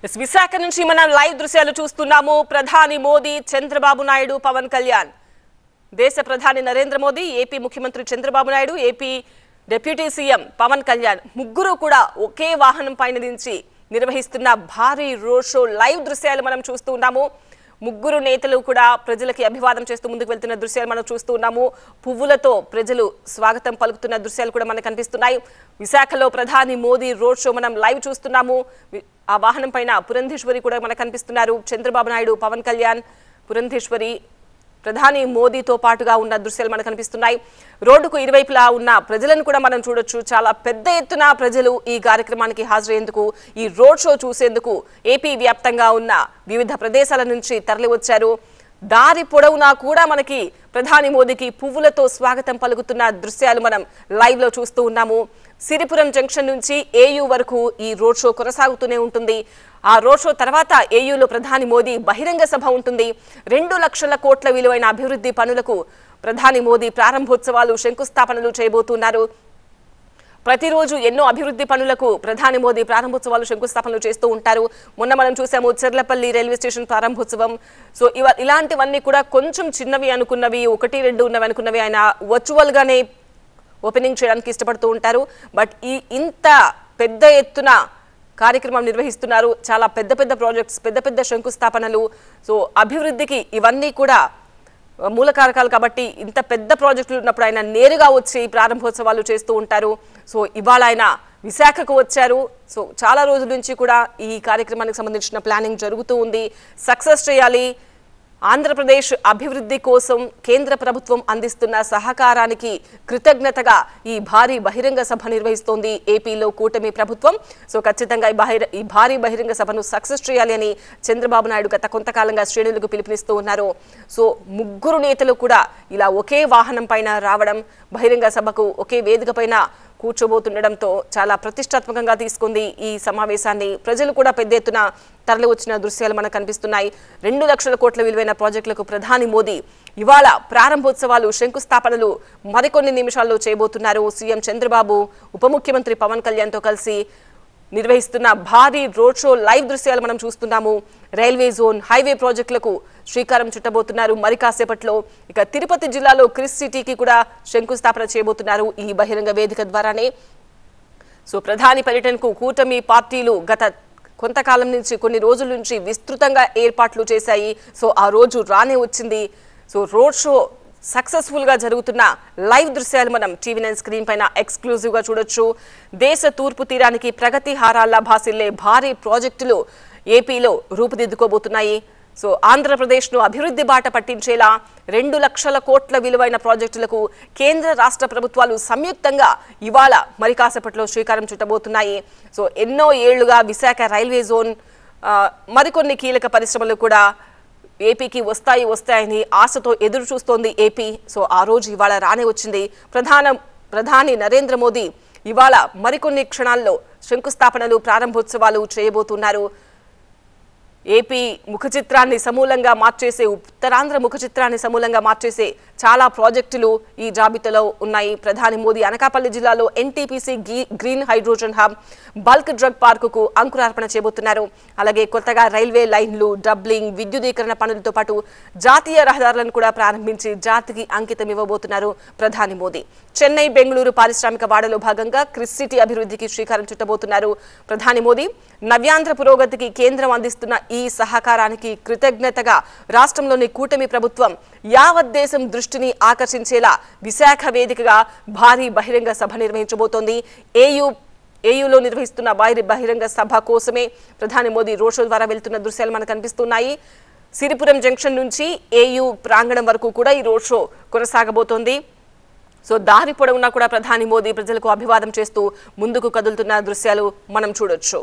విశాఖ నుంచి మనం లైవ్ దృశ్యాలు చూస్తున్నాము. ప్రధాని మోదీ, చంద్రబాబు నాయుడు, పవన్ కళ్యాణ్. దేశ ప్రధాని నరేంద్ర మోదీ, ఏపీ ముఖ్యమంత్రి Chandrababu Naidu, AP deputy CM Pawan Kalyan ముగ్గురు కూడా ఒకే వాహనం పైన నుంచి నిర్వహిస్తున్న భారీ రోడ్ షో లైవ్ దృశ్యాలు మనం చూస్తూ ఉన్నాము. ముగ్గురు నేతలు కూడా ప్రజలకి అభివాదం చేస్తూ ముందుకు వెళ్తున్న దృశ్యాలు మనం చూస్తూ ఉన్నాము. పువ్వులతో ప్రజలు స్వాగతం పలుకుతున్న దృశ్యాలు కూడా మనకు కనిపిస్తున్నాయి. విశాఖలో ప్రధాని మోదీ రోడ్ షో మనం లైవ్ చూస్తున్నాము. ఆ వాహనం పైన పురంధేశ్వరి కూడా మనకు కనిపిస్తున్నారు. చంద్రబాబు నాయుడు, పవన్ కళ్యాణ్, పురంధేశ్వరి ప్రధాని మోదీతో పాటుగా ఉన్న దృశ్యాలు మనకు కనిపిస్తున్నాయి. రోడ్డుకు ఇరువైపులా ఉన్న ప్రజలను కూడా మనం చూడొచ్చు. చాలా పెద్ద ఎత్తున ప్రజలు ఈ కార్యక్రమానికి హాజరయ్యేందుకు, ఈ రోడ్ షో చూసేందుకు ఏపీ వ్యాప్తంగా ఉన్న వివిధ ప్రదేశాల నుంచి తరలి వచ్చారు. దారి పొడవునా కూడా మనకి ప్రధాని మోదీకి పువ్వులతో స్వాగతం పలుకుతున్న దృశ్యాలు మనం లైవ్ లో చూస్తూ ఉన్నాము. సిరిపురం జంక్షన్ నుంచి ఏయూ వరకు ఈ రోడ్ షో కొనసాగుతూనే ఉంటుంది. ఆ రోడ్ షో తర్వాత ఏయూలో ప్రధాని మోదీ బహిరంగ సభ ఉంటుంది. 2 లక్షల కోట్ల విలువైన అభివృద్ధి పనులకు ప్రధాని మోదీ ప్రారంభోత్సవాలు, శంకుస్థాపనలు చేయబోతున్నారు. ప్రతిరోజు ఎన్నో అభివృద్ధి పనులకు ప్రధాని మోదీ ప్రారంభోత్సవాలు, శంకుస్థాపనలు చేస్తూ ఉంటారు. మొన్న మనం చూసాము చెర్లపల్లి రైల్వే స్టేషన్ ప్రారంభోత్సవం. సో ఇలాంటివన్నీ కూడా కొంచెం చిన్నవి అనుకున్నవి, 1-2 ఉన్నవి అనుకున్నవి ఆయన వర్చువల్ గానే ఓపెనింగ్ చేయడానికి ఇష్టపడుతూ ఉంటారు. బట్ ఇంత పెద్ద ఎత్తున కార్యక్రమం నిర్వహిస్తున్నారు. చాలా పెద్ద పెద్ద ప్రాజెక్ట్స్, పెద్ద పెద్ద శంకుస్థాపనలు. సో అభివృద్ధికి ఇవన్నీ కూడా మూల కారకాలు కాబట్టి ఇంత పెద్ద ప్రాజెక్టులు ఉన్నప్పుడు ఆయన నేరుగా వచ్చి ప్రారంభోత్సవాలు చేస్తూ ఉంటారు. సో ఇవాళ ఆయన విశాఖకు వచ్చారు. సో చాలా రోజుల నుంచి కూడా ఈ కార్యక్రమానికి సంబంధించిన ప్లానింగ్ జరుగుతూ ఉంది. సక్సెస్ చేయాలి. ఆంధ్రప్రదేశ్ అభివృద్ధి కోసం కేంద్ర ప్రభుత్వం అందిస్తున్న సహకారానికి కృతజ్ఞతగా ఈ భారీ బహిరంగ సభ నిర్వహిస్తోంది ఏపీలో కూటమి ప్రభుత్వం. సో ఖచ్చితంగా ఈ భారీ బహిరంగ సభను సక్సెస్ చేయాలి అని చంద్రబాబు నాయుడు గత కొంతకాలంగా శ్రేణులకు పిలుపునిస్తూ ఉన్నారు. సో ముగ్గురు నేతలు కూడా ఇలా ఒకే వాహనం పైన రావడం, బహిరంగ సభకు ఒకే వేదిక పైన కూర్చోబోతుండడంతో చాలా ప్రతిష్టాత్మకంగా తీసుకుంది ఈ సమావేశాన్ని. ప్రజలు కూడా పెద్ద ఎత్తున తరలి వచ్చిన దృశ్యాలు మనకు కనిపిస్తున్నాయి. 2 లక్షల కోట్ల విలువైన ప్రాజెక్టులకు ప్రధాని మోదీ ఇవాళ ప్రారంభోత్సవాలు, శంకుస్థాపనలు మరికొన్ని నిమిషాల్లో చేయబోతున్నారు. సీఎం చంద్రబాబు, ఉప ముఖ్యమంత్రి పవన్ కళ్యాణ్తో కలిసి నిర్వహిస్తున్న భారీ రోడ్ షో లైవ్ దృశ్యాలు మనం చూస్తున్నాము. రైల్వే జోన్, హైవే ప్రాజెక్టులకు శ్రీకారం చుట్టబోతున్నారు మరి కాసేపట్లో. ఇక తిరుపతి జిల్లాలో క్రిస్ సిటీకి కూడా శంకుస్థాపన చేయబోతున్నారు ఈ బహిరంగ వేదిక ద్వారానే. సో ప్రధాని పర్యటనకు కూటమి పార్టీలు గత కొంతకాలం నుంచి, కొన్ని రోజుల నుంచి విస్తృతంగా ఏర్పాట్లు చేశాయి. సో ఆ రోజు రానే వచ్చింది. సో రోడ్ షో సక్సెస్ఫుల్ గా జరుగుతున్న లైవ్ దృశ్యాలు మనం టీవీ9 స్క్రీన్ పైన ఎక్స్క్లూజివ్ గా చూడొచ్చు. దేశ తూర్పు తీరానికి ప్రగతి హారాల్లా భాసిల్లే భారీ ప్రాజెక్టులు ఏపీలో రూపుదిద్దుకోబోతున్నాయి. సో ఆంధ్రప్రదేశ్ను అభివృద్ధి బాట పట్టించేలా 2 లక్షల కోట్ల విలువైన ప్రాజెక్టులకు కేంద్ర రాష్ట్ర ప్రభుత్వాలు సంయుక్తంగా ఇవాళ మరి కాసేపట్లో శ్రీకారం చుట్టబోతున్నాయి. సో ఎన్నో ఏళ్లుగా విశాఖ రైల్వే జోన్, మరికొన్ని కీలక పరిశ్రమలు కూడా ఏపీకి వస్తాయని ఆశతో ఎదురు చూస్తోంది ఏపీ. సో ఆ రోజు ఇవాళ రానే వచ్చింది. ప్రధాని నరేంద్ర మోదీ ఇవాళ మరికొన్ని క్షణాల్లో శంకుస్థాపనలు, ప్రారంభోత్సవాలు చేయబోతున్నారు. ఏపీ ముఖ చిత్రాన్ని సమూలంగా మార్చేసే, ఉత్తరాంధ్ర ముఖ చిత్రాన్ని సమూలంగా మార్చేసే చాలా ప్రాజెక్టులు ఈ జాబితాలో ఉన్నాయి. ప్రధాని మోదీ అనకాపల్లి జిల్లాలో NTPC green hydrogen hub, bulk drug పార్కుకు అంకురార్పణ చేయబోతున్నారు. అలాగే కొత్తగా రైల్వే లైన్లు, డబ్లింగ్, విద్యుదీకరణ పనులతో పాటు జాతీయ రహదారులను కూడా ప్రారంభించి జాతికి అంకితం ఇవ్వబోతున్నారు ప్రధాని మోదీ. చెన్నై, బెంగళూరు పారిశ్రామిక వాడలో భాగంగా క్రిస్ సిటీ అభివృద్ధికి శ్రీకారం చుట్టబోతున్నారు ప్రధాని మోదీ. నవ్యాంధ్ర పురోగతికి కేంద్రం అందిస్తున్న ఈ సహకారానికి కృతజ్ఞతగా రాష్ట్రంలోని కూటమి ప్రభుత్వం యావత్ దేశం దృష్టిని ఆకర్షించేలా విశాఖ వేదికగా భారీ బహిరంగ సభ నిర్వహించబోతోంది. ఏయూలో నిర్వహిస్తున్న బహిరంగ సభ కోసమే ప్రధాని మోదీ రోడ్ షో ద్వారా వెళ్తున్న దృశ్యాలు మనకు కనిపిస్తున్నాయి. సిరిపురం జంక్షన్ నుంచి ఏయూ ప్రాంగణం వరకు కూడా ఈ రోడ్ షో కొనసాగబోతోంది. సో దారి పొడవునా కూడా ప్రధాని మోదీ ప్రజలకు అభివాదం చేస్తూ ముందుకు కదులుతున్న దృశ్యాలు మనం చూడొచ్చు.